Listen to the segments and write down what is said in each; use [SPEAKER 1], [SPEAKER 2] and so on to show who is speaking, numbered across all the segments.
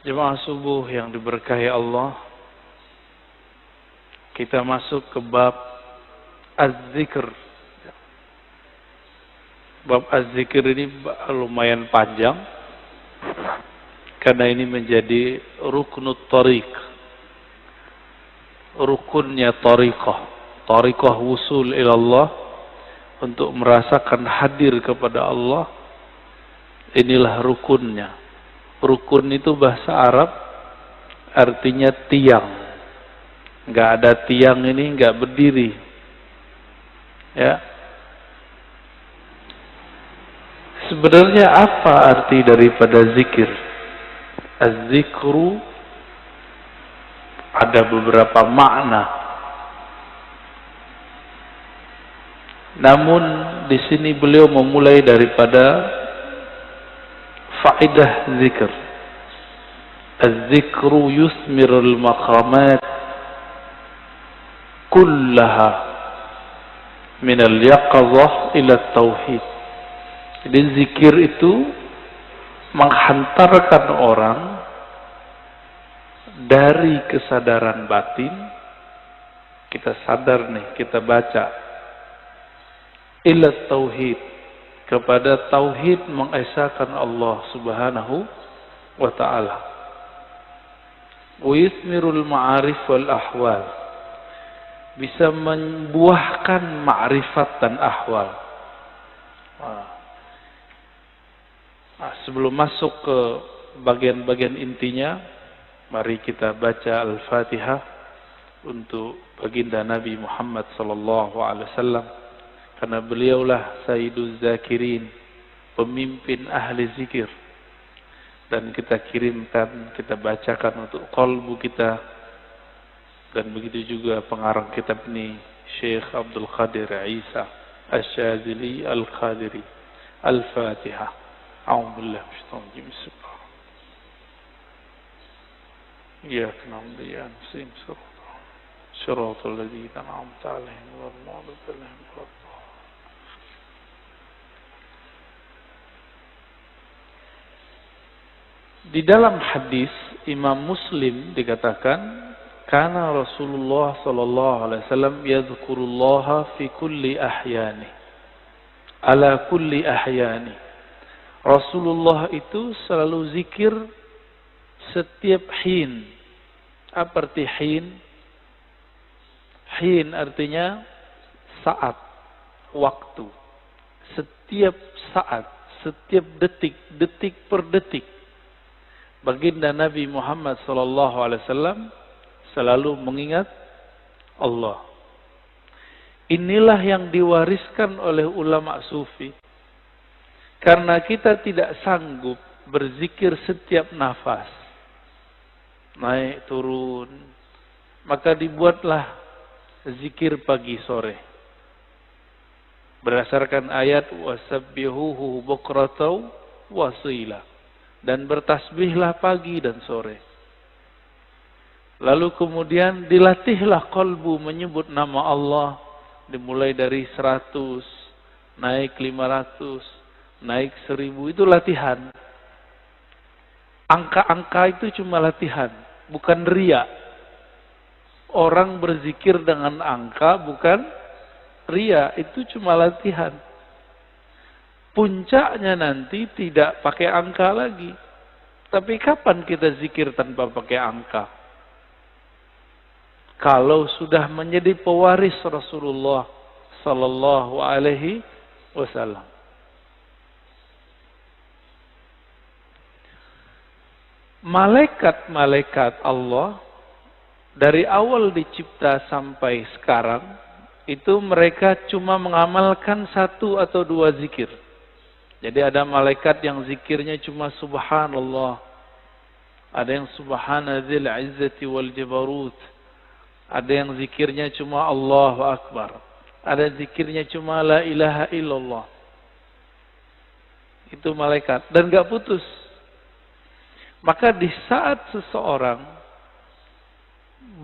[SPEAKER 1] Jemaah subuh yang diberkahi Allah, kita masuk ke bab Az-Zikr. Bab Az-Zikr ini lumayan panjang, karena ini menjadi ruknut tariq, rukunnya tariqah wusul ilallah, untuk merasakan hadir kepada Allah. Inilah rukunnya. Rukun itu bahasa Arab artinya tiang. Nggak ada tiang ini nggak berdiri. Ya. Sebenarnya apa arti daripada zikir? Az-zikru ada beberapa makna. Namun di sini beliau memulai daripada faedah zikr. Az-zikru yusmirul maqamat kullaha minal yaqazah ila tauhid. Jadi zikir itu menghantarkan orang dari kesadaran batin, kita sadar nih, kita baca, ila tauhid, kepada tauhid, mengesahkan Allah Subhanahu wa ta'ala. Wa yusmirul ma'arif wal ahwal, bisa membuahkan ma'rifat dan ahwal. Sebelum masuk ke bagian-bagian intinya, mari kita baca Al-Fatihah untuk baginda Nabi Muhammad sallallahu alaihi wasallam, karena beliaulah Sayyiduz Zakirin, pemimpin ahli zikir, dan kita kirimkan, kita bacakan untuk qalbu kita. Dan begitu juga pengarang kitab ini, Syekh Abdul Qadir Isa Asy-Syadzili Al-Qadiri. Al-Fatihah. A'udzu billahi minasyaitonir rajim. Bismillah. Iyyaka na'budu wa iyyaka nasta'in. Shiratal ladzina an'amta 'alaihim ghairil maghdubi 'alaihim waladdallin. Di dalam hadis Imam Muslim dikatakan, kana Rasulullah sallallahu alaihi wasallam yadhkurullaha fi kulli ahyani, ala kulli ahyani. Rasulullah itu selalu zikir setiap hin. Apa arti hin? Hin artinya saat, waktu. Setiap saat, setiap detik, detik per detik. Baginda Nabi Muhammad SAW selalu mengingat Allah. Inilah yang diwariskan oleh ulama sufi. Karena kita tidak sanggup berzikir setiap nafas, naik turun, maka dibuatlah zikir pagi sore. Berdasarkan ayat wasabbihuhu bukratan wasila, dan bertasbihlah pagi dan sore. Lalu kemudian dilatihlah qalbu menyebut nama Allah, dimulai dari 100, naik 500, naik 1000, itu latihan. Angka-angka itu cuma latihan, bukan riya. Orang berzikir dengan angka bukan riya, itu cuma latihan. Puncaknya nanti tidak pakai angka lagi. Tapi kapan kita zikir tanpa pakai angka? Kalau sudah menjadi pewaris Rasulullah sallallahu alaihi wasallam. Malaikat-malaikat Allah dari awal dicipta sampai sekarang itu mereka cuma mengamalkan 1 atau 2 zikir. Jadi ada malaikat yang zikirnya cuma subhanallah, ada yang subhanadzil izzati wal jabarut, ada yang zikirnya cuma Allahu akbar, ada zikirnya cuma la ilaha illallah. Itu malaikat, dan gak putus. Maka di saat seseorang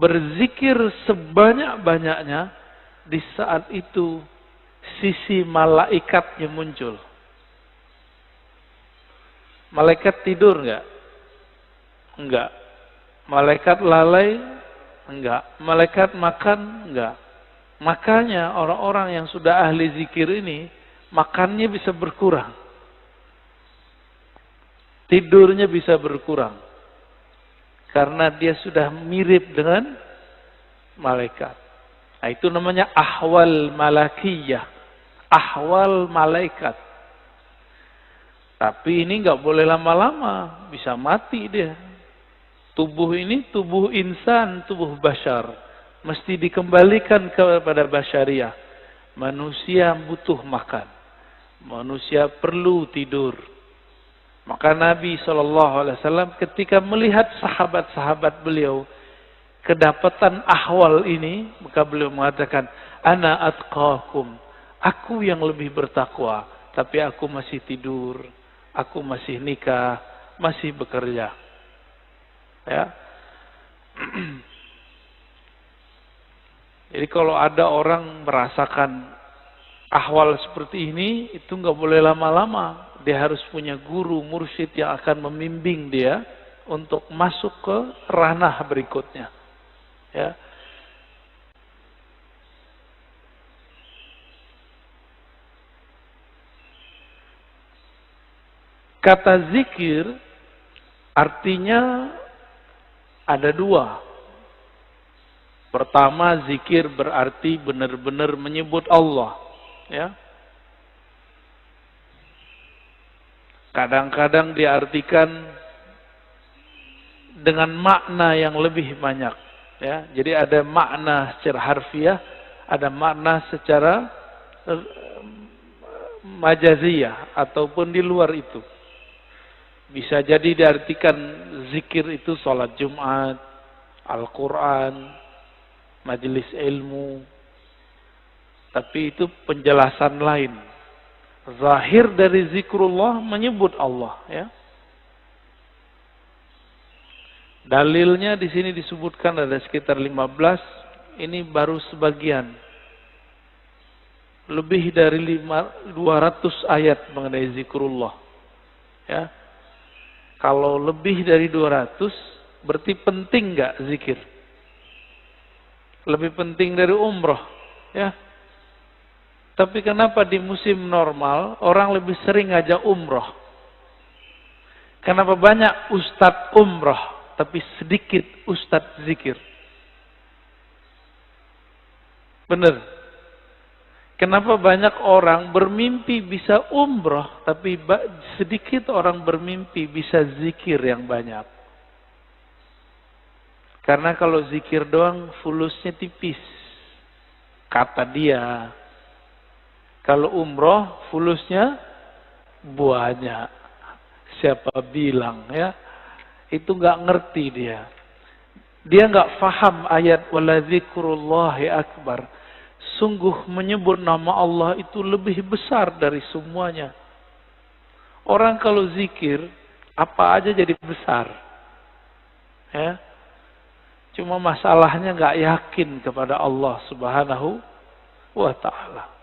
[SPEAKER 1] berzikir sebanyak-banyaknya, di saat itu sisi malaikatnya muncul. Malaikat tidur enggak? Enggak. Malaikat lalai? Enggak. Malaikat makan? Enggak. Makanya orang-orang yang sudah ahli zikir ini, makannya bisa berkurang. Tidurnya bisa berkurang. Karena dia sudah mirip dengan malaikat. Nah, itu namanya ahwal malakiyah. Ahwal malaikat. Tapi ini nggak boleh lama-lama, bisa mati dia. Tubuh ini tubuh insan, tubuh bashar. Mesti dikembalikan kepada basyariah. Manusia butuh makan. Manusia perlu tidur. Maka Nabi SAW ketika melihat sahabat-sahabat beliau kedapatan ahwal ini, maka beliau mengatakan, ana atqakum, aku yang lebih bertakwa, tapi aku masih tidur, aku masih nikah, masih bekerja. Ya. Jadi kalau ada orang merasakan ahwal seperti ini, itu nggak boleh lama-lama. Dia harus punya guru, mursyid yang akan membimbing dia untuk masuk ke ranah berikutnya. Ya. Kata zikir artinya ada dua. Pertama, zikir berarti benar-benar menyebut Allah. Ya. Kadang-kadang diartikan dengan makna yang lebih banyak. Ya. Jadi ada makna secara harfiah, ada makna secara majaziyah ataupun di luar itu. Bisa jadi diartikan zikir itu sholat Jumat, Al-Quran, majelis ilmu. Tapi itu penjelasan lain. Zahir dari zikrullah menyebut Allah. Ya. Dalilnya di sini disebutkan ada sekitar 15. Ini baru sebagian. Lebih dari 200 ayat mengenai zikrullah. Ya. Kalau lebih dari 200, berarti penting nggak zikir? Lebih penting dari umroh. Ya. Tapi kenapa di musim normal orang lebih sering ngajak umroh? Kenapa banyak ustadz umroh, tapi sedikit ustadz zikir? Benar. Kenapa banyak orang bermimpi bisa umroh, tapi sedikit orang bermimpi bisa zikir yang banyak? Karena kalau zikir doang fulusnya tipis. Kata dia. Kalau umroh fulusnya banyak. Siapa bilang ya? Itu nggak ngerti dia. Dia nggak faham ayat wala dzikrullahi akbar. Sungguh menyebut nama Allah itu lebih besar dari semuanya. Orang kalau zikir apa aja jadi besar. Ya. Cuma masalahnya nggak yakin kepada Allah Subhanahu wa ta'ala.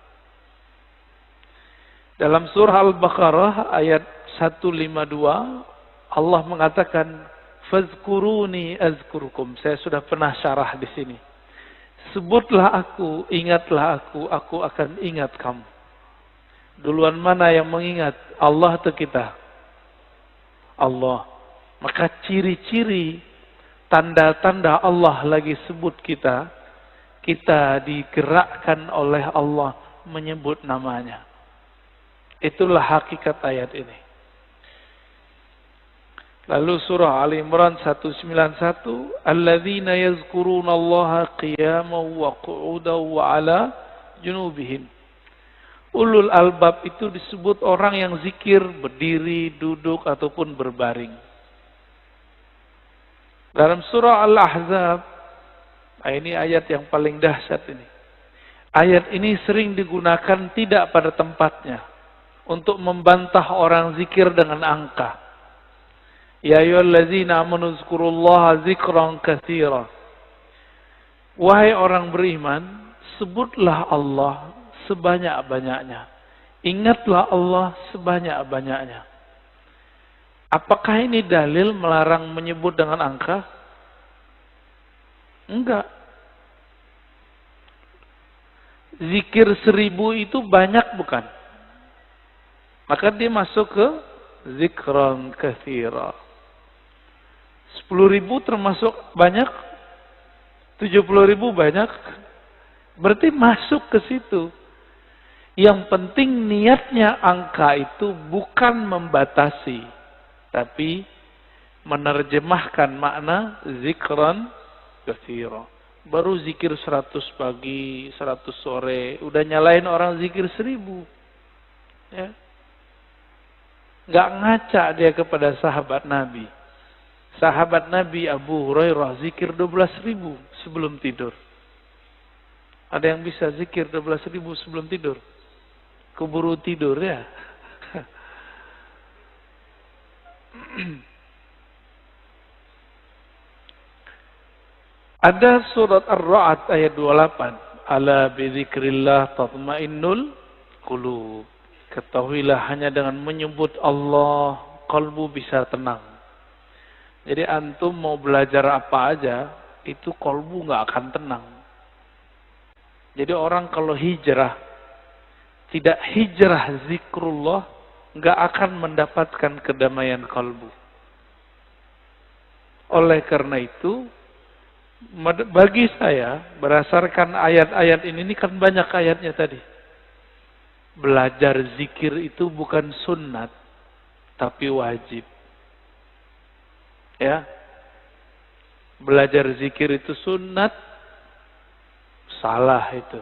[SPEAKER 1] Dalam surah Al-Baqarah ayat 152 Allah mengatakan fazkuruni azkurukum. Saya sudah pernah syarah di sini. Sebutlah aku, ingatlah aku akan ingat kamu. Duluan mana yang mengingat? Allah atau kita? Allah. Maka ciri-ciri tanda-tanda Allah lagi sebut kita digerakkan oleh Allah menyebut namanya. Itulah hakikat ayat ini. Lalu surah Ali Imran 191, alladzina yazkuruna Allaha qiyaman wa qu'udan wa 'ala junubihim. Ulul albab itu disebut orang yang zikir berdiri, duduk ataupun berbaring. Dalam surah Al-Ahzab, ini ayat yang paling dahsyat ini. Ayat ini sering digunakan tidak pada tempatnya untuk membantah orang zikir dengan angka. Ya ayyuhallazina amanu dzkurullaha dzikran katsira. Wahai orang beriman, sebutlah Allah sebanyak-banyaknya. Ingatlah Allah sebanyak-banyaknya. Apakah ini dalil melarang menyebut dengan angka? Enggak. Zikir 1000 itu banyak bukan? Maka dia masuk ke zikran katsira. 10.000 termasuk banyak? 70.000 banyak? Berarti masuk ke situ. Yang penting niatnya angka itu bukan membatasi, tapi menerjemahkan makna zikran katsira. Baru zikir 100 pagi, 100 sore, udah nyalain orang zikir 1000. Ya. Nggak ngaca dia kepada sahabat Nabi. Sahabat Nabi Abu Hurairah zikir 12.000 sebelum tidur. Ada yang bisa zikir 12.000 sebelum tidur? Keburu tidur ya. Ada surat Ar-Ra'd ayat 28. Ala bidzikrillah tatmainnul qulub. Ketahuilah hanya dengan menyebut Allah, kalbu bisa tenang. Jadi antum mau belajar apa aja, itu kalbu nggak akan tenang. Jadi orang kalau hijrah, tidak hijrah zikrullah, nggak akan mendapatkan kedamaian kalbu. Oleh karena itu, bagi saya, berdasarkan ayat-ayat ini kan banyak ayatnya tadi. Belajar zikir itu bukan sunnat, tapi wajib. Ya, belajar zikir itu sunnat, salah itu.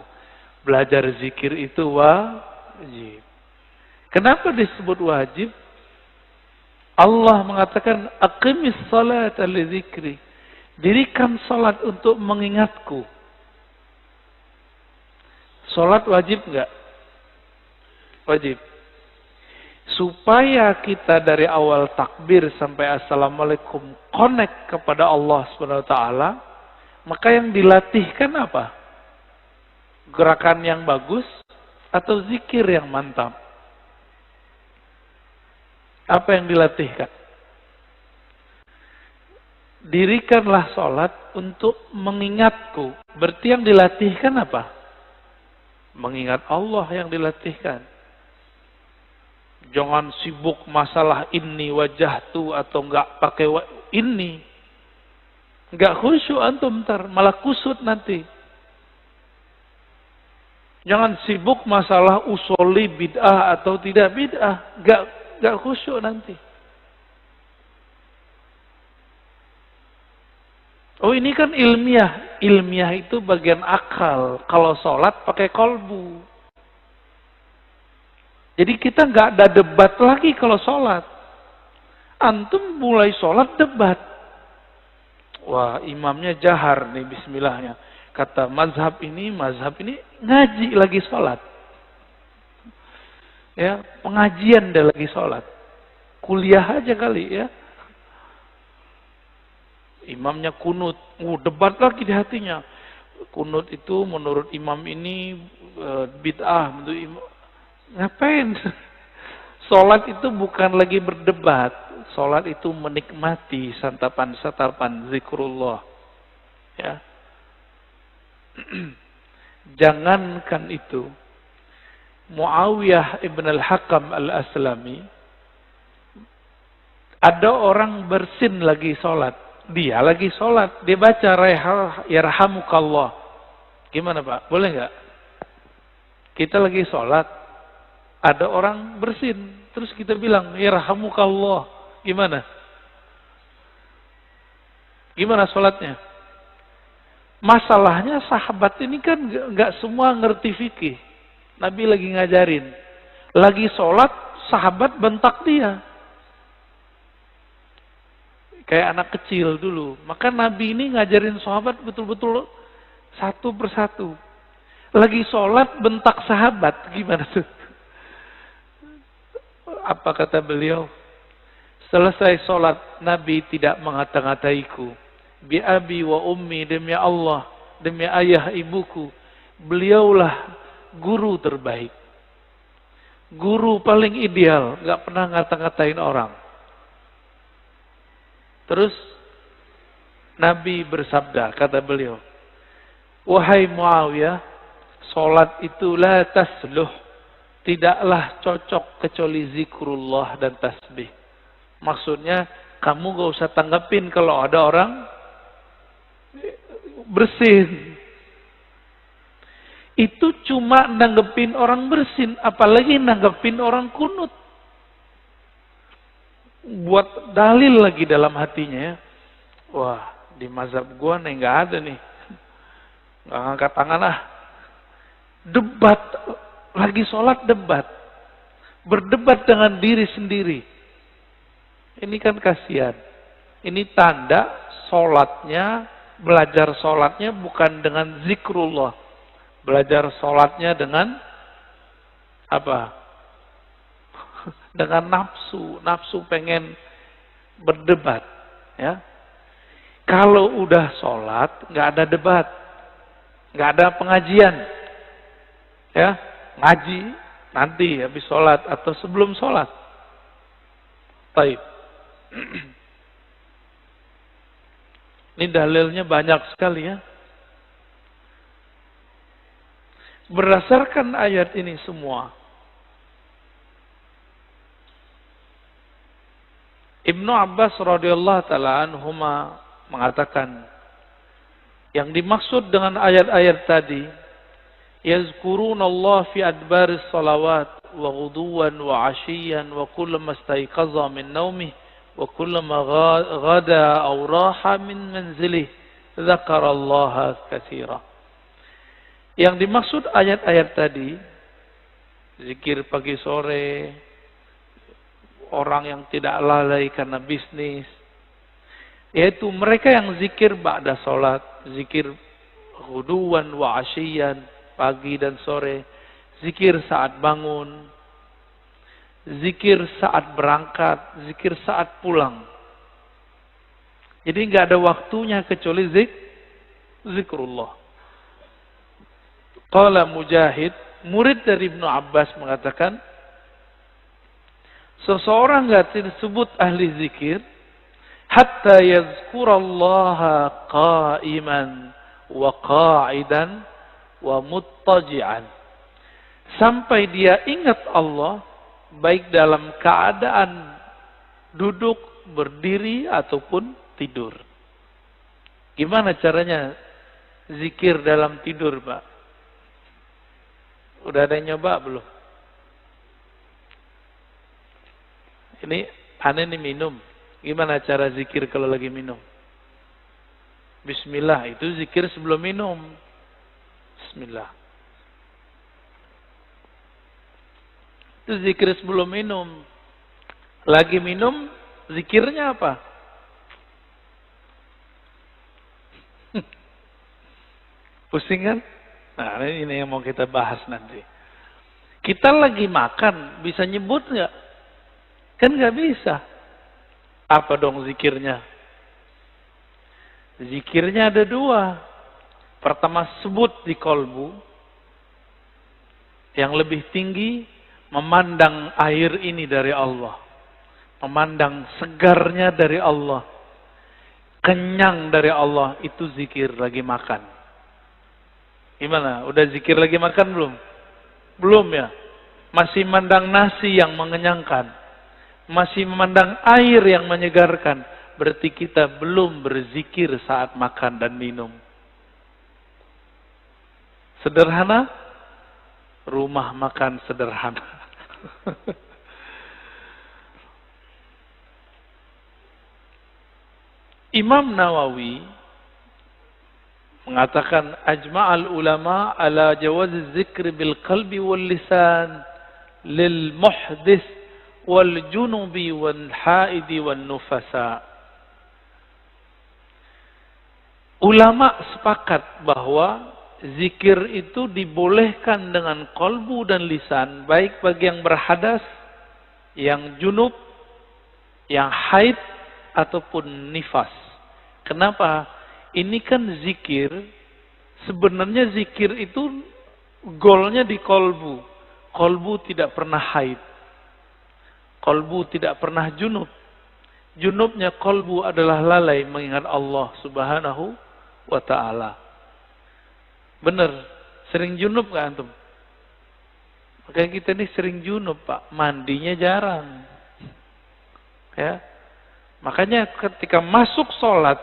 [SPEAKER 1] Belajar zikir itu wajib. Kenapa disebut wajib? Allah mengatakan aqimis salata li dzikri. Dirikan salat untuk mengingatku. Salat wajib enggak? Wajib. Supaya kita dari awal takbir sampai assalamualaikum connect kepada Allah Subhanahu wa taala, maka yang dilatihkan apa? Gerakan yang bagus atau zikir yang mantap? Apa yang dilatihkan? Dirikanlah sholat untuk mengingatku. Berarti yang dilatihkan apa? Mengingat Allah yang dilatihkan. Jangan sibuk masalah ini wajahtu atau enggak pakai ini. Enggak khusyuk antum ntar, malah kusut nanti. Jangan sibuk masalah usuli bid'ah atau tidak bid'ah. Gak khusyuk nanti. Oh ini kan ilmiah. Ilmiah itu bagian akal. Kalau sholat pakai kolbu. Jadi kita gak ada debat lagi kalau sholat. Antum mulai sholat debat. Wah imamnya jahar nih bismillahnya. Kata mazhab ini ngaji lagi sholat. Ya, pengajian dia lagi sholat. Kuliah aja kali ya. Imamnya kunut. Debat lagi di hatinya. Kunut itu menurut imam ini bid'ah. Ngapain? Sholat itu bukan lagi berdebat. Sholat itu menikmati santapan-santapan zikrullah. Ya. Jangankan itu, Muawiyah ibn al-Hakam al-Aslami, ada orang bersin lagi sholat. Dia lagi sholat, dia baca yarhamukallah. Gimana Pak? Boleh nggak? Kita lagi sholat, ada orang bersin, terus kita bilang yarhamukallah. Gimana? Gimana sholatnya? Masalahnya sahabat ini kan nggak semua ngerti fikih. Nabi lagi ngajarin. Lagi sholat, sahabat bentak dia. Kayak anak kecil dulu. Maka Nabi ini ngajarin sahabat betul-betul satu persatu. Lagi sholat, bentak sahabat. Gimana tuh? Apa kata beliau? Selesai sholat, Nabi tidak mengata-ngataiku. Bi abi wa ummi, demi Allah, demi ayah ibuku, beliaulah guru terbaik, guru paling ideal, nggak pernah ngata-ngatain orang. Terus Nabi bersabda, kata beliau, wahai Muawiyah, salat itu la tasluh, tidaklah cocok kecuali zikrullah dan tasbih. Maksudnya, kamu gak usah tanggapin kalau ada orang bersin. Itu cuma nanggepin orang bersin, apalagi nanggepin orang kunut. Buat dalil lagi dalam hatinya ya. Wah, di mazhab gua nih nggak ada nih. Nggak ngangkat tangan ah. Debat, lagi sholat debat. Berdebat dengan diri sendiri. Ini kan kasihan. Ini tanda sholatnya, belajar sholatnya bukan dengan zikrullah. Belajar sholatnya dengan apa? Dengan nafsu. Nafsu pengen berdebat. Ya. Kalau udah sholat, nggak ada debat. Nggak ada pengajian. Ya, ngaji nanti habis sholat atau sebelum sholat. Baik. Ini dalilnya banyak sekali ya. Berdasarkan ayat ini semua, Ibnu Abbas radhiyallahu taala anhuma mengatakan, yang dimaksud dengan ayat-ayat tadi, yazkurunallah fi adbaris salawat wa ghuduwan wa 'ashiyyan wa kullama istayqaza min naumih wa kullama ghada aw raha min manzilih dzakarallaha katsira. Yang dimaksud ayat-ayat tadi, zikir pagi sore, orang yang tidak lalai karena bisnis, yaitu mereka yang zikir ba'da sholat, zikir ghuduwan wa 'ashiyyan, pagi dan sore, zikir saat bangun, zikir saat berangkat, zikir saat pulang. Jadi nggak ada waktunya kecuali zikrullah. Qala Mujahid, murid dari Ibnu Abbas mengatakan, seseorang nggak disebut ahli zikir hatta yazkurallaha qa'iman wa qa'idan wa muttaji'an, sampai dia ingat Allah baik dalam keadaan duduk, berdiri ataupun tidur. Gimana caranya zikir dalam tidur, Pak? Udah ada yang nyoba belum? Ini aneh nih minum. Gimana cara zikir kalau lagi minum? Bismillah, itu zikir sebelum minum. Bismillah. Itu zikir sebelum minum. Lagi minum, zikirnya apa? Pusing kan? Nah, ini yang mau kita bahas nanti. Kita lagi makan, bisa nyebut nggak? Kan nggak bisa. Apa dong zikirnya? Zikirnya ada dua. Pertama, sebut di kolbu. Yang lebih tinggi, memandang air ini dari Allah. Memandang segarnya dari Allah. Kenyang dari Allah, itu zikir lagi makan. Gimana? Udah zikir lagi makan belum? Belum ya? Masih memandang nasi yang mengenyangkan. Masih memandang air yang menyegarkan. Berarti kita belum berzikir saat makan dan minum. Sederhana? Rumah makan sederhana. Imam Nawawi mengatakan ajma'al ulama ala jawaz zikr bil qalbi wal lisan lil muhdits wal junubi wal haidi wal nufasa. Ulama sepakat bahwa zikir itu dibolehkan dengan kolbu dan lisan, baik bagi yang berhadas, yang junub, yang haid ataupun nifas. Kenapa? Ini kan zikir, sebenarnya zikir itu golnya di kolbu. Kolbu tidak pernah haid. Kolbu tidak pernah junub. Junubnya kolbu adalah lalai mengingat Allah subhanahu wa ta'ala. Benar, sering junub gak antum? Makanya kita ini sering junub Pak, mandinya jarang. Ya, makanya ketika masuk sholat,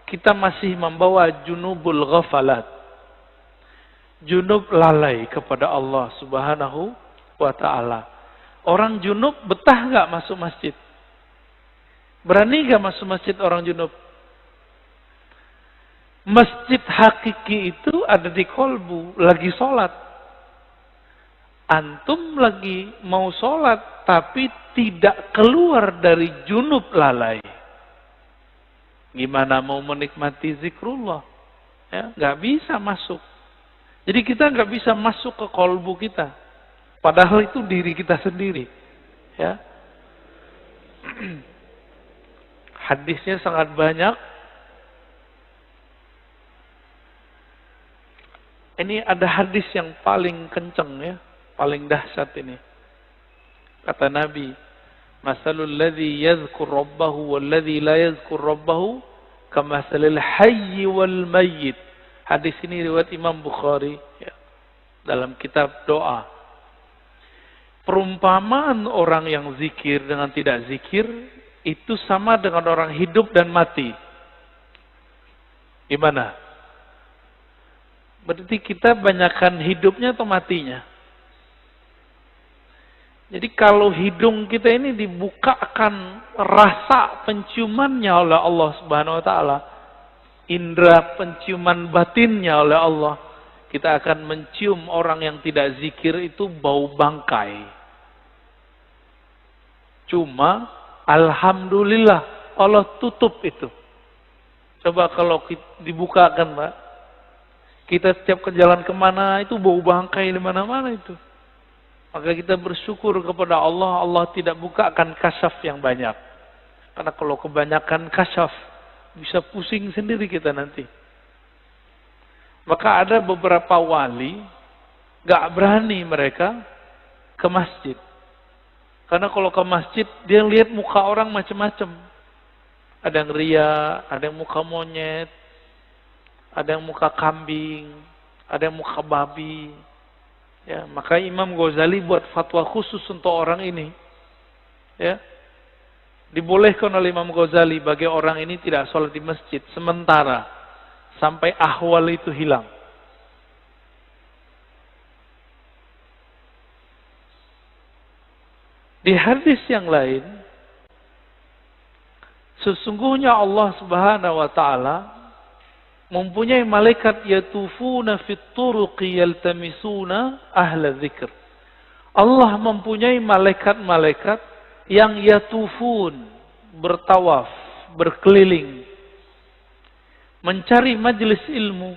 [SPEAKER 1] kita masih membawa junubul ghafalat. Junub lalai kepada Allah subhanahu wa ta'ala. Orang junub betah gak masuk masjid? Berani gak masuk masjid orang junub? Masjid hakiki itu ada di kolbu, lagi sholat. Antum lagi mau sholat, tapi tidak keluar dari junub lalai. Gimana mau menikmati zikrullah? Ya, gak bisa masuk. Jadi kita gak bisa masuk ke kolbu kita. Padahal itu diri kita sendiri. Ya. Hadisnya sangat banyak. Ini ada hadis yang paling kencang ya, paling dahsyat ini. Kata Nabi, "Masalul ladzi yadhkur rabbahu wal ladzi la yadhkur rabbahu kamasalil hayy wal mayyit." Hadis ini riwayat Imam Bukhari ya, dalam kitab doa. Perumpamaan orang yang zikir dengan tidak zikir itu sama dengan orang hidup dan mati. Gimana? Berarti kita banyakkan hidupnya atau matinya? Jadi kalau hidung kita ini dibukakan rasa penciumannya oleh Allah Subhanahu wa taala, indera penciuman batinnya oleh Allah, kita akan mencium orang yang tidak zikir itu bau bangkai. Cuma alhamdulillah Allah tutup itu. Coba kalau dibukakan, Pak. Kita setiap ke jalan kemana itu bau bangkai di mana-mana itu. Maka kita bersyukur kepada Allah, Allah tidak bukakan kasyaf yang banyak. Karena kalau kebanyakan kasyaf, bisa pusing sendiri kita nanti. Maka ada beberapa wali, gak berani mereka ke masjid. Karena kalau ke masjid, dia lihat muka orang macam-macam. Ada yang ria, ada yang muka monyet, ada yang muka kambing, ada yang muka babi. Ya, maka Imam Ghazali buat fatwa khusus untuk orang ini. Ya. Dibolehkan oleh Imam Ghazali bagi orang ini tidak sholat di masjid sementara sampai ahwal itu hilang. Di hadis yang lain, sesungguhnya Allah Subhanahu wa taala mempunyai malaikat yatufuna fit turuqi yaltamisuna ahla dzikr. Allah mempunyai malaikat-malaikat yang yatufun, bertawaf, berkeliling, mencari majelis ilmu.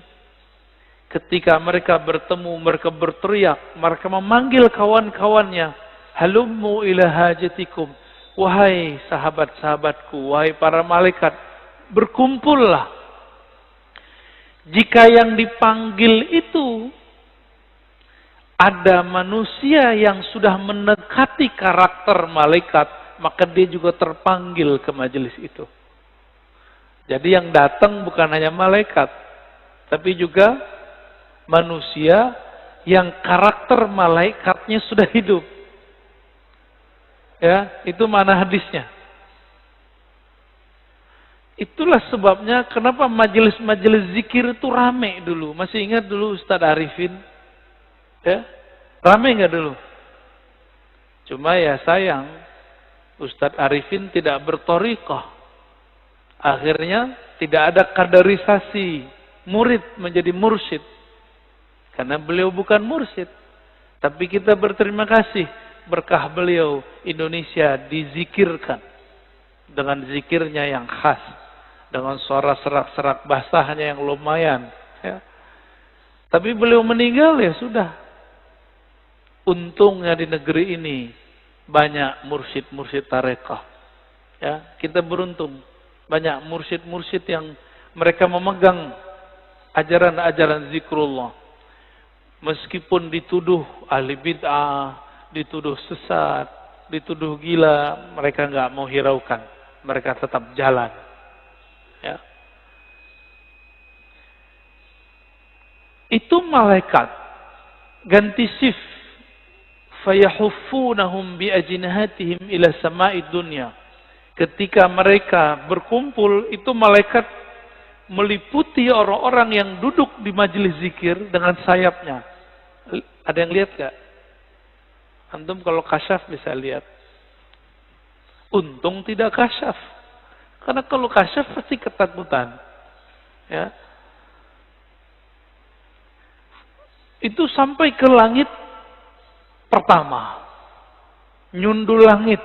[SPEAKER 1] Ketika mereka bertemu, mereka berteriak, mereka memanggil kawan-kawannya, halummu ila hajatikum, wahai sahabat-sahabatku, wahai para malaikat, berkumpullah. Jika yang dipanggil itu ada manusia yang sudah mendekati karakter malaikat, maka dia juga terpanggil ke majelis itu. Jadi yang datang bukan hanya malaikat, tapi juga manusia yang karakter malaikatnya sudah hidup. Ya, itu mana hadisnya. Itulah sebabnya kenapa majelis-majelis zikir itu rame dulu. Masih ingat dulu Ustaz Arifin? Ya, rame nggak dulu? Cuma ya sayang, Ustaz Arifin tidak berthariqah. Akhirnya tidak ada kaderisasi murid menjadi mursyid. Karena beliau bukan mursyid. Tapi kita berterima kasih, berkah beliau Indonesia dizikirkan dengan zikirnya yang khas. Dengan suara serak-serak basahnya yang lumayan. Ya. Tapi beliau meninggal ya sudah. Untungnya di negeri ini banyak mursyid-mursyid tarekah. Ya, kita beruntung. Banyak mursyid-mursyid yang mereka memegang ajaran-ajaran zikrullah. Meskipun dituduh ahli bid'ah, dituduh sesat, dituduh gila, mereka nggak mau hiraukan. mereka tetap jalan. Ya. Itu malaikat ganti shift, fayahuffunahum biajnihatihim ila sama'id dunya. Ketika mereka berkumpul, itu malaikat meliputi orang-orang yang duduk di majelis zikir dengan sayapnya. Ada yang lihat gak? Antum kalau kasyaf bisa lihat. Untung tidak kasyaf. Karena kalau kasyaf pasti ketakutan. Ya. Itu sampai ke langit pertama. Nyundul langit.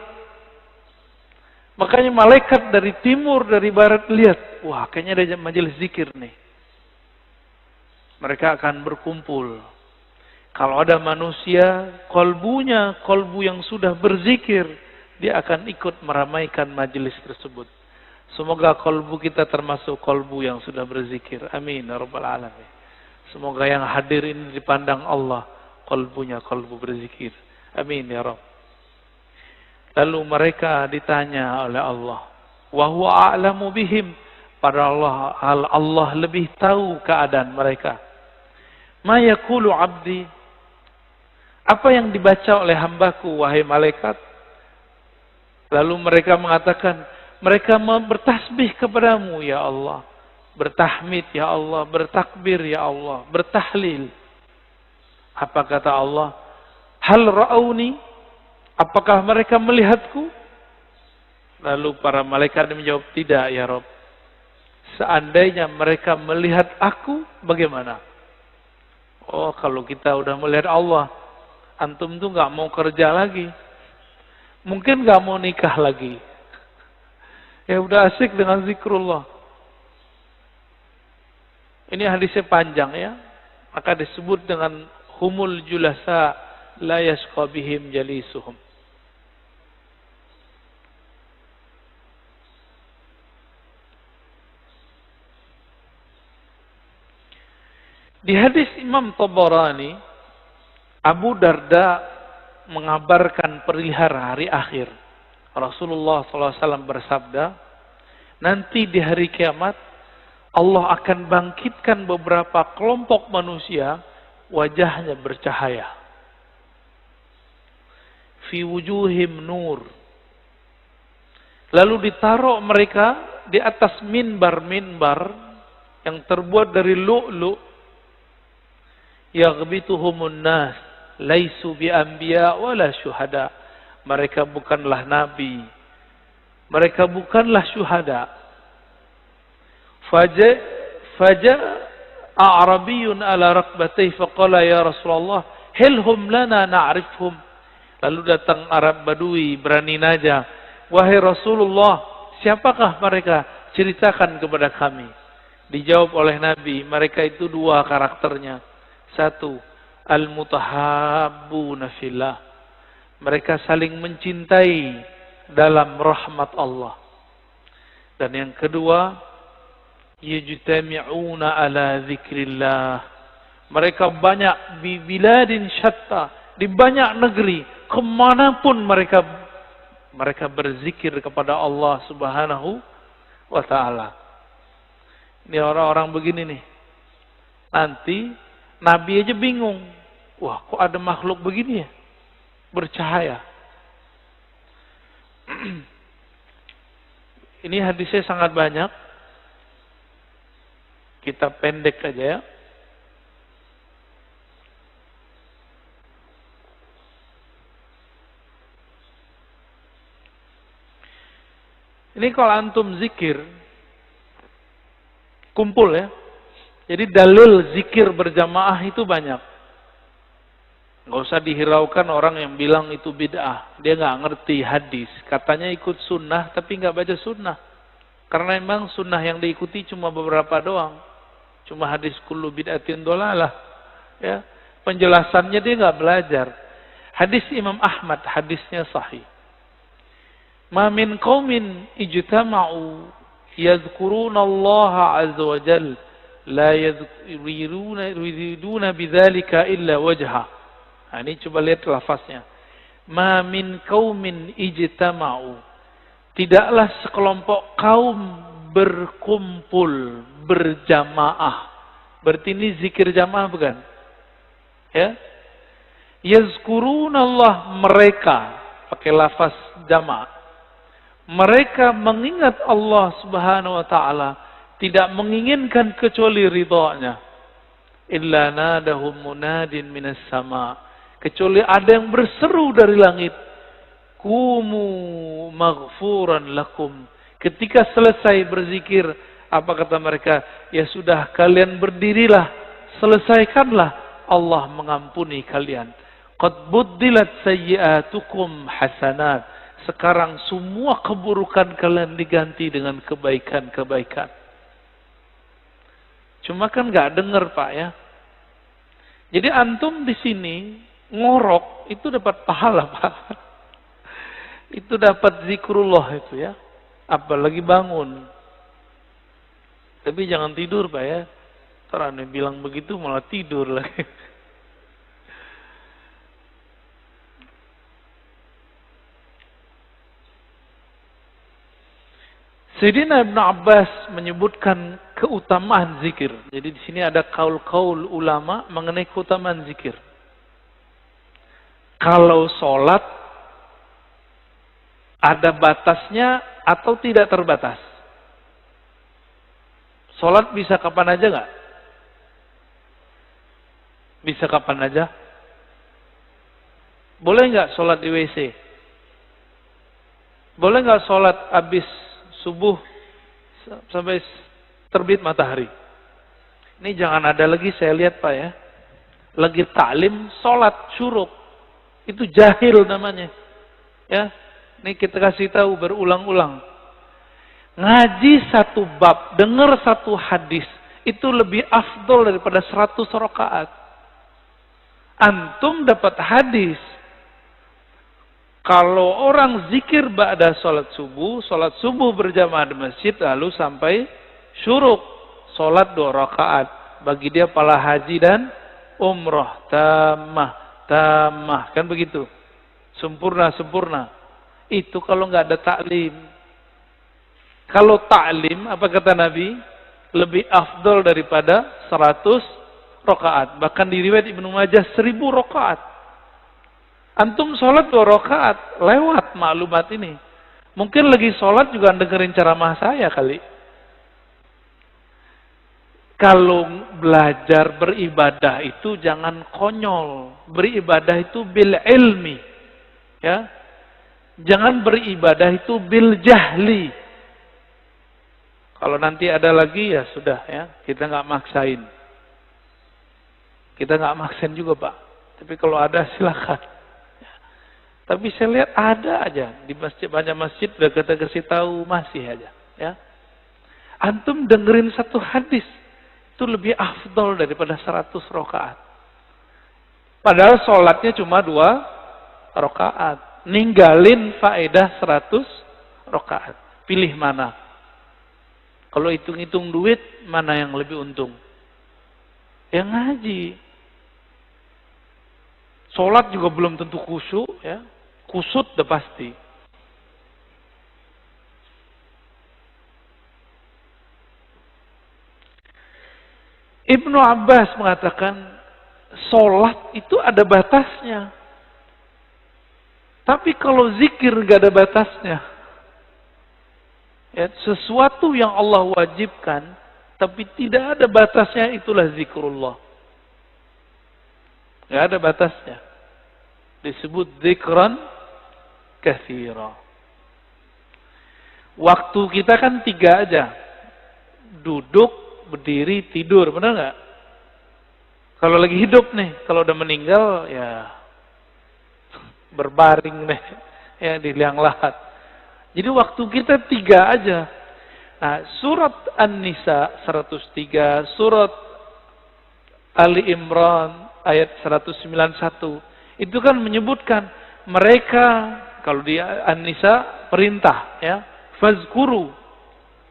[SPEAKER 1] Makanya malaikat dari timur, dari barat lihat. Wah, kayaknya ada majelis zikir nih. Mereka akan berkumpul. Kalau ada manusia, kolbu yang sudah berzikir, dia akan ikut meramaikan majelis tersebut. Semoga kolbu kita termasuk kolbu yang sudah berzikir. Amin ya rabbal alamin. Semoga yang hadir ini dipandang Allah kolbunya kolbu berzikir. Amin ya Rabb. Lalu mereka ditanya oleh Allah, wa huwa a'lamu bihim, pada Allah lebih tahu keadaan mereka. Ma yaqulu 'abdi, apa yang dibaca oleh hambaku wahai malaikat? Lalu mereka mengatakan, mereka bertasbih kepadamu ya Allah. Bertahmid ya Allah, bertakbir ya Allah, bertahlil. Apa kata Allah? Hal ra'auni? Apakah mereka melihatku? Lalu para malaikat menjawab, tidak ya Rabb. Seandainya mereka melihat aku, bagaimana? Oh, kalau kita udah melihat Allah, antum tuh gak mau kerja lagi. Mungkin gak mau nikah lagi. Ya udah asik dengan zikrullah. Ini hadisnya panjang ya. Maka disebut dengan humul julasa la yasqa bihim jalisuhum. Di hadis Imam Tabarani, Abu Darda mengabarkan perihal hari akhir. Rasulullah SAW bersabda, nanti di hari kiamat, Allah akan bangkitkan beberapa kelompok manusia, wajahnya bercahaya. Fi wujuhim nur. Lalu ditaruh mereka di atas minbar-minbar yang terbuat dari lu'lu'. Yaghbituhumun nas, laisu bi anbiya wala syuhada. Mereka bukanlah nabi. Mereka bukanlah syuhada. Faja a'rabiyun ala rakbatayhi faqala ya Rasulullah hilhum lana na'rifhum. Lalu datang Arab Badui berani naja, wahai Rasulullah, siapakah mereka? Ceritakan kepada kami. Dijawab oleh Nabi, mereka itu dua karakternya. Satu, al-mutahabbuna fillah. Mereka saling mencintai dalam rahmat Allah. Dan yang kedua, yajtami'una ala zikrillah. Mereka banyak di biladin syatta, di banyak negeri, kemanapun mereka berzikir kepada Allah Subhanahu wa ta'ala. Ini orang-orang begini nih. Nanti Nabi aja bingung. Wah, kok ada makhluk begini ya? Bercahaya. Ini hadisnya sangat banyak. Kita pendek aja ya. Ini kalau antum zikir, kumpul ya. Jadi dalil zikir berjamaah itu banyak. Nggak usah dihiraukan orang yang bilang itu bid'ah. Dia nggak ngerti hadis. Katanya ikut sunnah tapi nggak baca sunnah. Karena memang sunnah yang diikuti cuma beberapa doang. Cuma hadis kullu bid'atin dolalah. Ya. Penjelasannya dia nggak belajar. Hadis Imam Ahmad, hadisnya sahih. Ma min qaumin ijtama'u yadhkuruna Allah azza wa jalla la yuriduna bidzalika illa wajha. Nah, ini coba lihat lafaznya. Ma min qaumin ijtama'u. Tidaklah sekelompok kaum berkumpul, berjamaah. Berarti ini zikir jamaah bukan? Ya. Yazkurunallah, mereka, pakai lafaz jamaah. Mereka mengingat Allah Subhanahu wa taala, tidak menginginkan kecuali ridha-Nya. Illa nadahum munadin minas sama. Kecuali ada yang berseru dari langit. Kumu maghfuran lakum. Ketika selesai berzikir, apa kata mereka? Ya sudah, kalian berdirilah, selesaikanlah, Allah mengampuni kalian. Qad buddilat sayyi'atukum hasanat. Sekarang semua keburukan kalian diganti dengan kebaikan-kebaikan. Cuma kan nggak dengar Pak ya. Jadi antum di sini ngorok itu dapat pahala Pak. Itu dapat zikrullah itu ya. Apalagi bangun. Tapi jangan tidur Pak ya. Terus bilang begitu malah tidur lagi. Sayyidina Ibn Abbas menyebutkan keutamaan zikir. Jadi di sini ada kaul-kaul ulama mengenai keutamaan zikir. Kalau sholat ada batasnya atau tidak terbatas? Sholat bisa kapan aja nggak? Bisa kapan aja? Boleh nggak sholat di WC? Boleh nggak sholat habis subuh sampai terbit matahari? Ini jangan ada lagi saya lihat Pak ya. Lagi taklim sholat syuruk. Itu jahil namanya. Ya. Ini kita kasih tahu berulang-ulang. Ngaji satu bab, dengar satu hadis, itu lebih afdol daripada 100 rakaat. Antum dapat hadis. Kalau orang zikir ba'da sholat subuh berjamaah di masjid, lalu sampai syuruk, sholat 2 rakaat. Bagi dia pahala haji dan umroh. Tamah. Kan begitu. Sempurna. Itu kalau nggak ada taklim. Kalau taklim, apa kata Nabi? Lebih afdol daripada 100 rakaat. Bahkan di riwayat Ibnu Majah 1000 rakaat. Antum sholat 2 rakaat, lewat maklumat ini. Mungkin lagi sholat juga dengerin ceramah saya kali. Kalau belajar beribadah itu jangan konyol. Beribadah itu bil ilmi. Ya. Jangan beribadah itu bil jahli. Kalau nanti ada lagi ya sudah ya, kita nggak maksain. Kita nggak maksain juga Pak. Tapi kalau ada silakan. Ya. Tapi saya lihat ada aja di masjid, banyak masjid udah kita kasih tahu masih aja. Ya. Antum dengerin satu hadis itu lebih afdol daripada 100 rakaat. Padahal sholatnya cuma 2 rakaat. Ninggalin faedah 100 rakaat. Pilih mana? Kalau hitung-hitung duit, mana yang lebih untung? Yang ngaji. Sholat juga belum tentu khusyuk, ya. Kusut udah pasti. Ibnu Abbas mengatakan, sholat itu ada batasnya. Tapi kalau zikir gak ada batasnya. Ya, sesuatu yang Allah wajibkan, tapi tidak ada batasnya, itulah zikrullah. Gak ada batasnya. Disebut zikran katsira. Waktu kita kan 3 aja. Duduk, berdiri, tidur. Benar gak? Kalau lagi hidup nih, kalau udah meninggal, ya berbaring deh, ya di liang lahat. Jadi waktu kita 3 aja. Nah, surat An-Nisa 103, surat Ali Imran ayat 191, itu kan menyebutkan mereka, kalau di An-Nisa perintah ya,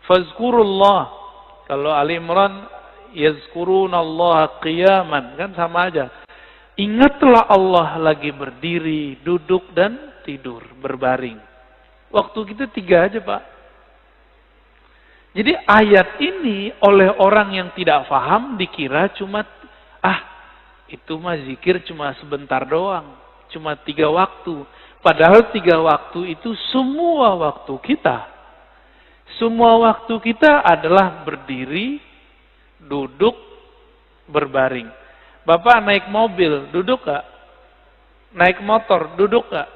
[SPEAKER 1] fazkurullah. Kalau Ali Imran yazkurunallaha qiyaman, kan sama aja. Ingatlah Allah lagi berdiri, duduk dan tidur, berbaring. Waktu kita 3 aja, Pak. Jadi ayat ini oleh orang yang tidak paham dikira cuma, itu mah zikir cuma sebentar doang. Cuma 3 waktu. Padahal 3 waktu itu semua waktu kita. Semua waktu kita adalah berdiri, duduk, berbaring. Bapak naik mobil, duduk gak? Naik motor, duduk gak?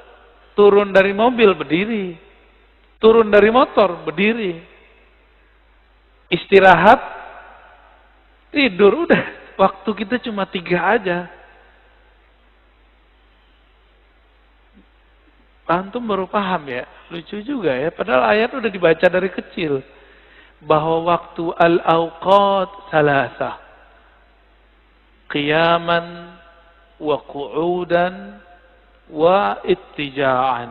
[SPEAKER 1] Turun dari mobil, berdiri. Turun dari motor, berdiri. Istirahat, tidur, udah. Waktu kita cuma 3 aja. Antum baru paham ya? Lucu juga ya. Padahal ayat udah dibaca dari kecil. Bahwa waktu al-awqat salasah. Qiyaman, wa qu'udan, wa ittija'an.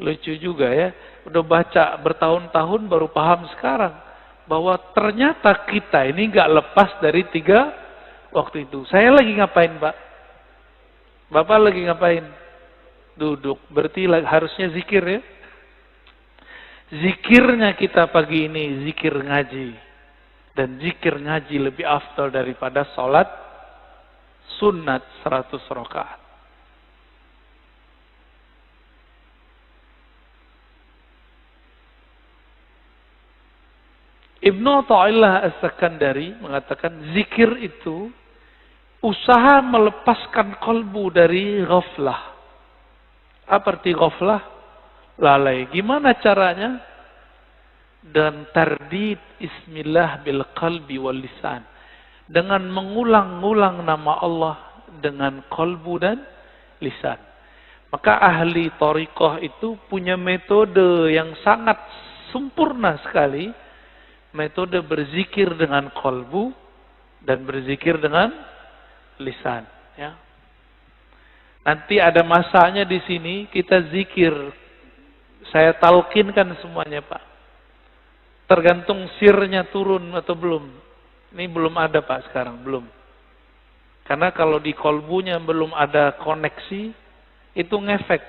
[SPEAKER 1] Lucu juga ya. Udah baca bertahun-tahun baru paham sekarang. Bahwa ternyata kita ini gak lepas dari 3 waktu itu. Saya lagi ngapain, Pak? Bapak lagi ngapain? Duduk. Berarti harusnya zikir ya. Zikirnya kita pagi ini zikir ngaji. Dan zikir ngaji lebih afdal daripada sholat sunat 100 rakaat. Ibnu Athaillah As-Sakandari mengatakan zikir itu usaha melepaskan kalbu dari ghaflah. Apa arti ghaflah? Lalai. Gimana caranya? Dan tardid ismillah bil qalbi wal lisan. Dengan mengulang-ulang nama Allah dengan kalbu dan lisan. Maka ahli thariqah itu punya metode yang sangat sempurna sekali. Metode berzikir dengan kalbu dan berzikir dengan lisan. Ya. Nanti ada masanya di sini kita zikir. Saya talqinkan semuanya, Pak. Tergantung sirnya turun atau belum. Ini belum ada, Pak, sekarang. Belum. Karena kalau di kolbunya belum ada koneksi, itu ngefek.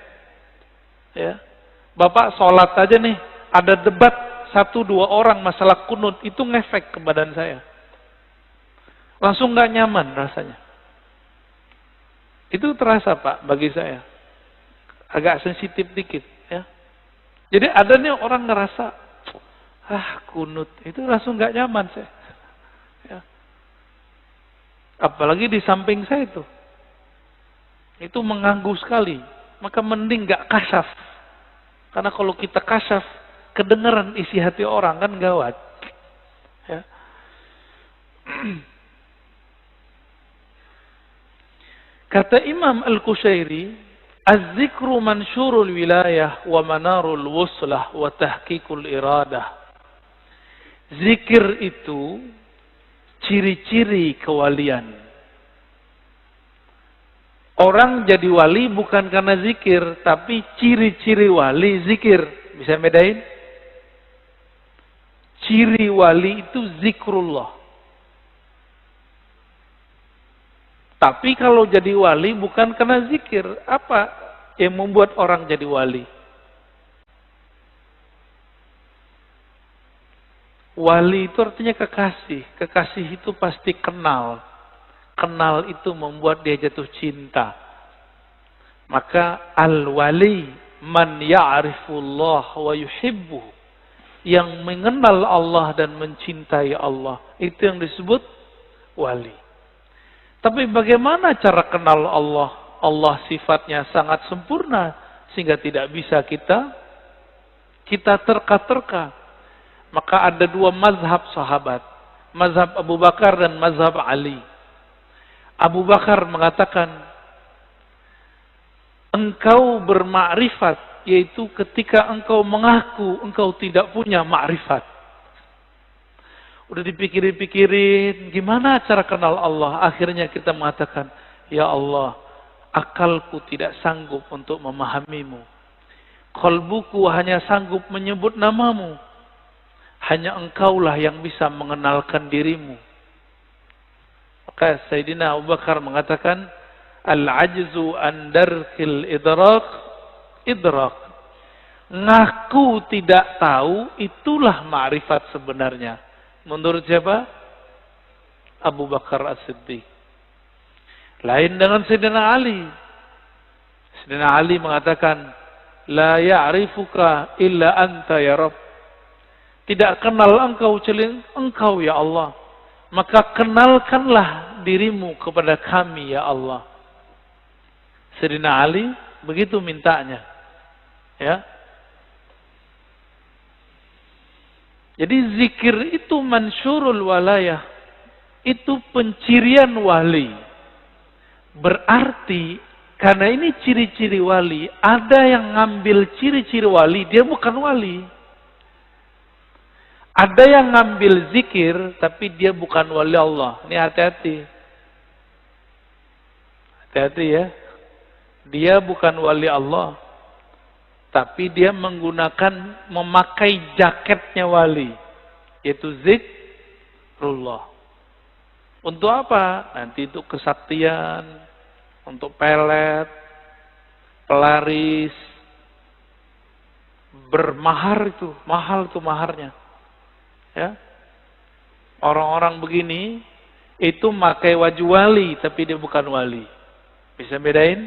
[SPEAKER 1] Ya. Bapak sholat aja nih, ada debat 1-2 orang masalah kunut, itu ngefek ke badan saya. Langsung gak nyaman rasanya. Itu terasa, Pak, bagi saya. Agak sensitif dikit. Ya. Jadi ada nih orang ngerasa, kunut, itu langsung gak nyaman saya. Ya. Apalagi di samping saya itu. Itu mengganggu sekali. Maka mending gak kasyaf. Karena kalau kita kasyaf, kedengaran isi hati orang kan gawat. Ya. Kata Imam Al-Qushairi, az-zikru mansyurul wilayah wa manarul wuslah wa tahqiqul iradah. Zikir itu ciri-ciri kewalian. Orang jadi wali bukan karena zikir, tapi ciri-ciri wali zikir. Bisa bedain? Ciri wali itu zikrullah. Tapi kalau jadi wali bukan karena zikir. Apa yang membuat orang jadi wali? Wali itu artinya kekasih. Kekasih itu pasti kenal. Kenal itu membuat dia jatuh cinta. Maka al-wali man ya'rifullah wa yuhibbuh. Yang mengenal Allah dan mencintai Allah. Itu yang disebut wali. Tapi bagaimana cara kenal Allah? Allah sifatnya sangat sempurna sehingga tidak bisa kita terka-terka. Maka ada 2 mazhab sahabat. Mazhab Abu Bakar dan mazhab Ali. Abu Bakar mengatakan, engkau bermakrifat, yaitu ketika engkau mengaku engkau tidak punya makrifat. Udah dipikirin-pikirin, gimana cara kenal Allah? Akhirnya kita mengatakan, ya Allah, akalku tidak sanggup untuk memahamimu. Qalbuku hanya sanggup menyebut namamu. Hanya engkaulah yang bisa mengenalkan dirimu. Maka Sayyidina Abu Bakar mengatakan, al-ajzu an darkil idrak idrak. Ngaku tidak tahu, itulah ma'rifat sebenarnya. Menurut siapa? Abu Bakar As-Siddiq. Lain dengan Sayyidina Ali. Sayyidina Ali mengatakan, la ya'rifuka illa anta ya Rabb. Tidak kenal engkau kecuali engkau ya Allah. Maka kenalkanlah dirimu kepada kami ya Allah. Sayyidina Ali begitu mintanya. Ya. Jadi zikir itu mansyurul walayah. Itu pencirian wali. Berarti karena ini ciri-ciri wali, ada yang ngambil ciri-ciri wali, dia bukan wali. Ada yang ngambil zikir, tapi dia bukan wali Allah. Ini hati-hati. Hati-hati ya. Dia bukan wali Allah. Tapi dia memakai jaketnya wali. Yaitu zikrullah. Untuk apa? Nanti itu kesaktian, untuk pelet, pelaris, bermahar itu, mahal itu maharnya. Ya. Orang-orang begini itu pakai wajah wali tapi dia bukan wali. Bisa bedain?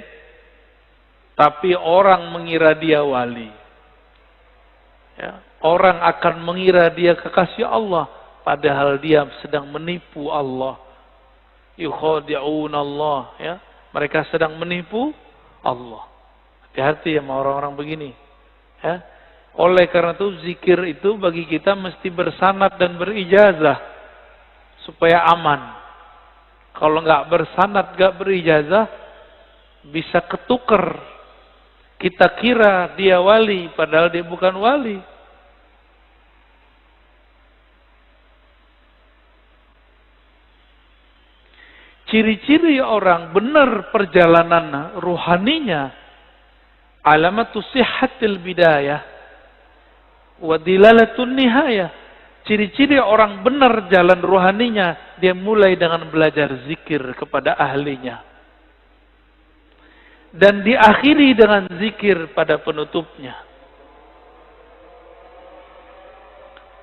[SPEAKER 1] Tapi orang mengira dia wali. Ya. Orang akan mengira dia kekasih Allah padahal dia sedang menipu Allah. Yukhadi'un Allah, ya. Mereka sedang menipu Allah. Hati-hati sama orang-orang begini. Ya. Oleh karena itu zikir itu bagi kita mesti bersanad dan berijazah supaya aman. Kalau nggak bersanad, nggak berijazah, bisa ketuker. Kita kira dia wali, padahal dia bukan wali. Ciri-ciri orang benar perjalanan ruhaninya, alamatu sihhatil bidayah wa dilalatun nihayah. Ciri-ciri orang benar jalan ruhaninya, dia mulai dengan belajar zikir kepada ahlinya. Dan diakhiri dengan zikir pada penutupnya.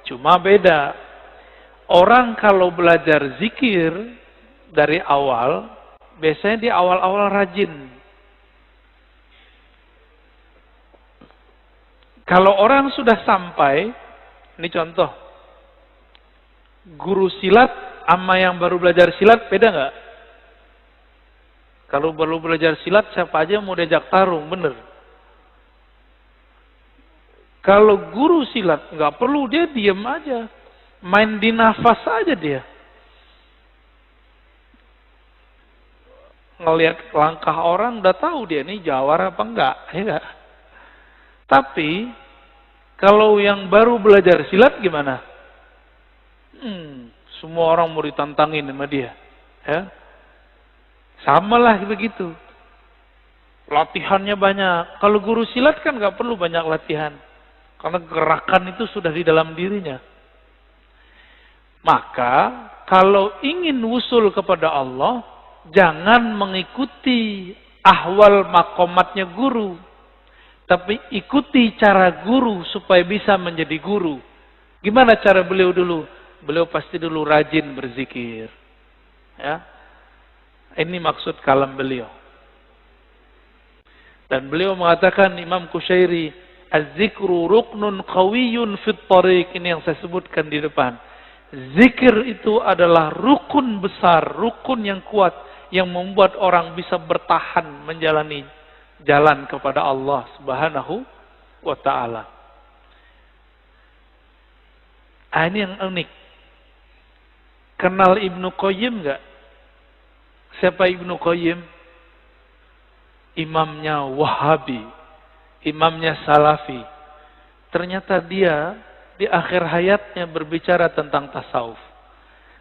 [SPEAKER 1] Cuma beda. Orang kalau belajar zikir dari awal, biasanya di awal-awal rajin. Kalau orang sudah sampai, ini contoh, guru silat sama yang baru belajar silat beda nggak? Kalau baru belajar silat, siapa aja mau diajak tarung, bener. Kalau guru silat, nggak perlu, dia diem aja. Main di nafas aja dia. Ngelihat langkah orang udah tahu dia ini jawara apa enggak, ya enggak? Tapi kalau yang baru belajar silat gimana? Semua orang mau ditantangin sama dia, ya. Samalah begitu. Latihannya banyak. Kalau guru silat kan nggak perlu banyak latihan, karena gerakan itu sudah di dalam dirinya. Maka kalau ingin wusul kepada Allah, jangan mengikuti ahwal makomatnya guru. Tapi ikuti cara guru supaya bisa menjadi guru. Gimana cara beliau dulu? Beliau pasti dulu rajin berzikir. Ya. Ini maksud kalam beliau. Dan beliau mengatakan, Imam Kusyairi, az-zikru ruknun qawiyyun fit tariq. Ini yang saya sebutkan di depan. Zikir itu adalah rukun besar, rukun yang kuat, yang membuat orang bisa bertahan menjalani jalan kepada Allah Subhanahu wa ta'ala. Ini yang unik. Kenal Ibnu Qayyim enggak? Siapa Ibnu Qayyim? Imamnya Wahabi, imamnya Salafi. Ternyata dia di akhir hayatnya berbicara tentang tasawuf.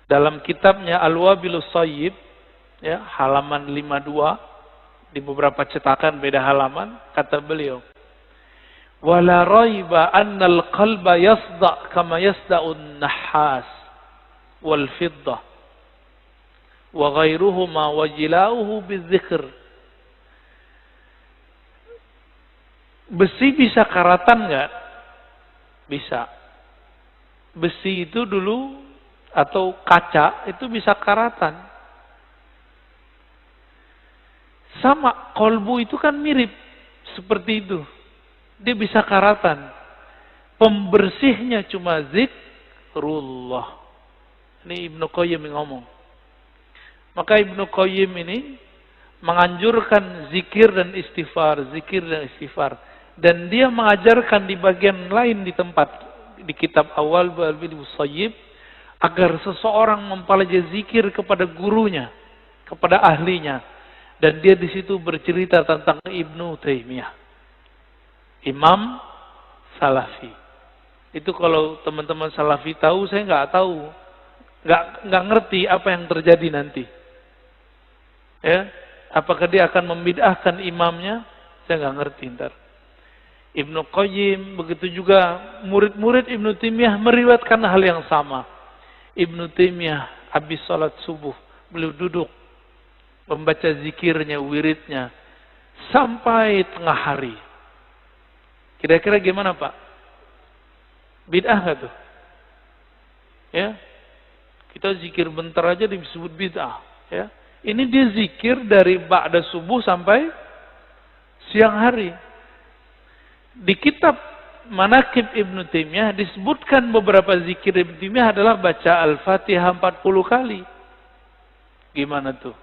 [SPEAKER 1] Dalam kitabnya Al-Wabilus Shayyib, ya, halaman 52, di beberapa cetakan beda halaman, kata beliau, wala raiba annal qalba yasda' kama yasda'un nahas wal fiddah wa ghairuhuma wa jilauhu bidzikr Besi bisa karatan nggak? Bisa. Besi itu dulu atau kaca itu bisa karatan. Sama, kolbu itu kan mirip seperti itu. Dia bisa karatan. Pembersihnya cuma zikrullah. Ini Ibnu Qayyim yang ngomong. Maka Ibnu Qayyim ini menganjurkan zikir dan istighfar, zikir dan istighfar. Dan dia mengajarkan di bagian lain di tempat, di kitab awal Al-Bil Musayyib, agar seseorang mempelajari zikir kepada gurunya, kepada ahlinya. Dan dia di situ bercerita tentang Ibnu Taimiyah, Imam Salafi. Itu kalau teman-teman Salafi tahu, saya nggak tahu, nggak ngerti apa yang terjadi nanti. Ya, apakah dia akan membid'ahkan imamnya? Saya nggak ngerti ntar. Ibnu Qayyim, begitu juga murid-murid Ibnu Taimiyah meriwayatkan hal yang sama. Ibnu Taimiyah habis salat subuh, beliau duduk membaca zikirnya, wiridnya sampai tengah hari. Kira-kira gimana, Pak? Bid'ah nggak tuh? Ya, kita zikir bentar aja disebut bid'ah. Ya, ini dia zikir dari ba'da subuh sampai siang hari. Di kitab Manaqib Ibnu Taimiyah disebutkan beberapa zikir Ibnu Taimiyah adalah baca Al-Fatihah 40 kali. Gimana tuh?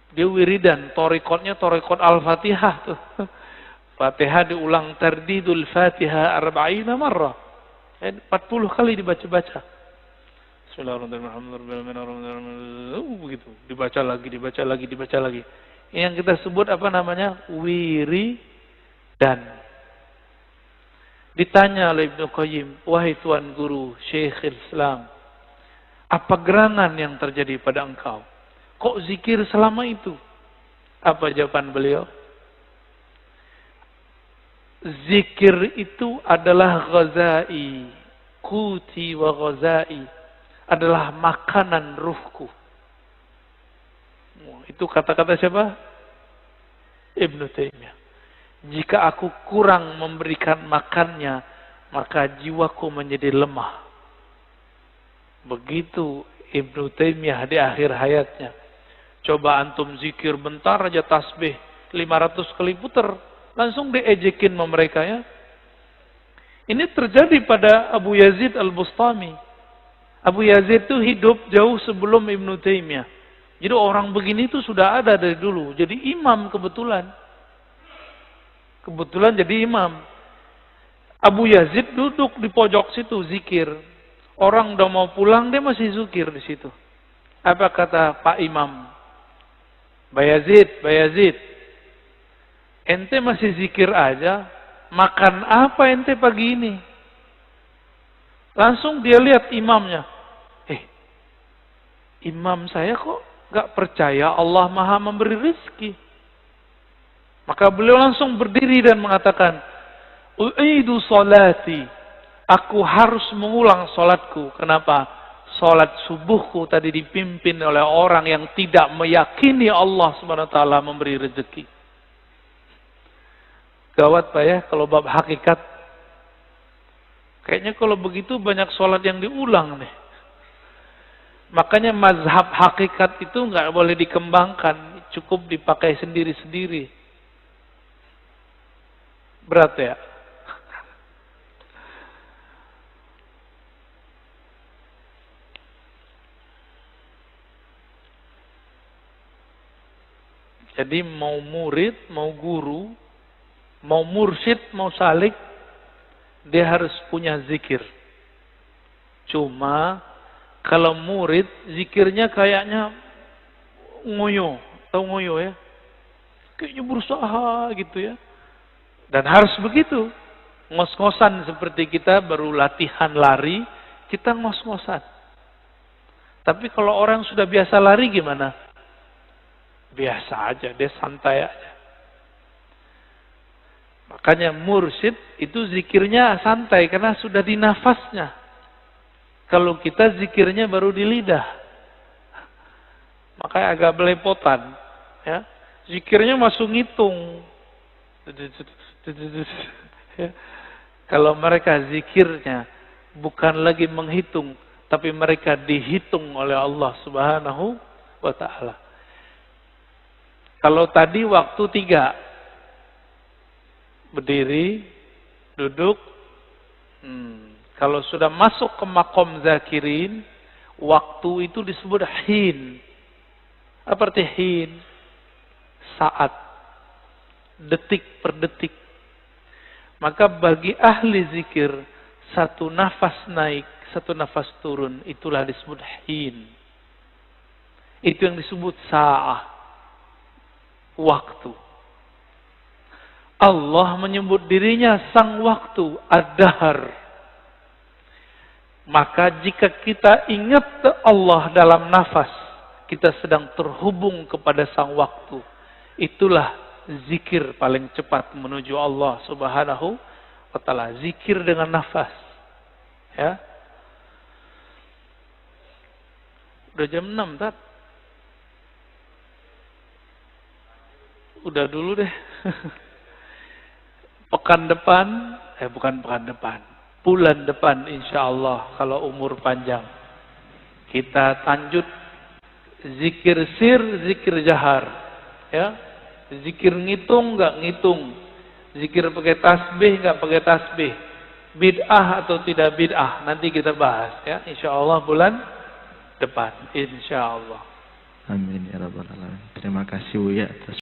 [SPEAKER 1] Dia wiridan, torikotnya torikot Al-Fatihah tuh. Fatihah diulang tardidul Fatihah 40 marrah. 40 kali dibaca-baca. Bismillahirrahmanirrahim. Begitu. Dibaca lagi. Yang kita sebut apa namanya? Wiridan. Ditanya oleh Ibnu Qayyim, wahai Tuan Guru, Syekhul Islam, apa gerangan yang terjadi pada engkau? Kok zikir selama itu? Apa jawaban beliau? Zikir itu adalah ghazai, kuti wa ghazai, adalah makanan ruhku. Itu kata-kata siapa? Ibnu Taimiyah. Jika aku kurang memberikan makannya, maka jiwaku menjadi lemah. Begitu Ibnu Taimiyah di akhir hayatnya. Coba antum zikir bentar aja tasbih 500 kali putar, langsung diejekin sama mereka ya. Ini terjadi pada Abu Yazid Al-Bustami. Abu Yazid itu hidup jauh sebelum Ibnu Taimiyah. Jadi orang begini itu sudah ada dari dulu. Jadi imam kebetulan. Kebetulan jadi imam. Abu Yazid duduk di pojok situ zikir. Orang udah mau pulang dia masih zikir di situ. Apa kata Pak Imam? Bayazid, ente masih zikir aja. Makan apa ente pagi ini? Langsung dia lihat imamnya. Imam saya kok gak percaya Allah Maha memberi rezeki. Maka beliau langsung berdiri dan mengatakan, U'idu salati. Aku harus mengulang salatku. Kenapa? Salat subuhku tadi dipimpin oleh orang yang tidak meyakini Allah SWT memberi rezeki. Gawat Pak ya, kalau bab hakikat. Kayaknya kalau begitu banyak salat yang diulang nih. Makanya mazhab hakikat itu nggak boleh dikembangkan. Cukup dipakai sendiri-sendiri. Berat ya. Jadi mau murid, mau guru, mau mursyid, mau salik, dia harus punya zikir. Cuma kalau murid, zikirnya kayaknya ngoyo. Tahu ngoyo ya? Kayaknya berusaha gitu ya. Dan harus begitu. Ngos-ngosan seperti kita baru latihan lari, kita ngos-ngosan. Tapi kalau orang sudah biasa lari gimana? Biasa aja, dia santai aja. Makanya mursyid itu zikirnya santai karena sudah di nafasnya. Kalau kita zikirnya baru di lidah. Makanya agak belepotan. Ya. Zikirnya masuk ngitung. Ya. Kalau mereka zikirnya bukan lagi menghitung, tapi mereka dihitung oleh Allah Subhanahu wa ta'ala. Kalau tadi waktu 3, berdiri, duduk. Kalau sudah masuk ke makom zakirin, waktu itu disebut hin. Apa arti hin? Saat, detik per detik. Maka bagi ahli zikir, satu nafas naik, satu nafas turun, itulah disebut hin. Itu yang disebut sa'ah, waktu. Allah menyebut dirinya sang waktu, ad-dahr. Maka jika kita ingat Allah dalam nafas, kita sedang terhubung kepada sang waktu. Itulah zikir paling cepat menuju Allah Subhanahu wa ta'ala. Zikir dengan nafas. Ya. Udah jam 6, Tat. Udah dulu deh. Bukan pekan depan. Bulan depan insya Allah kalau umur panjang. Kita lanjut zikir sir, zikir jahar. Ya. Zikir ngitung, nggak ngitung. Zikir pakai tasbih, nggak pakai tasbih. Bid'ah atau tidak bid'ah. Nanti kita bahas ya. Insya Allah bulan depan. Insya Allah.
[SPEAKER 2] Amin ya rabbal alamin. Terima kasih Buya atas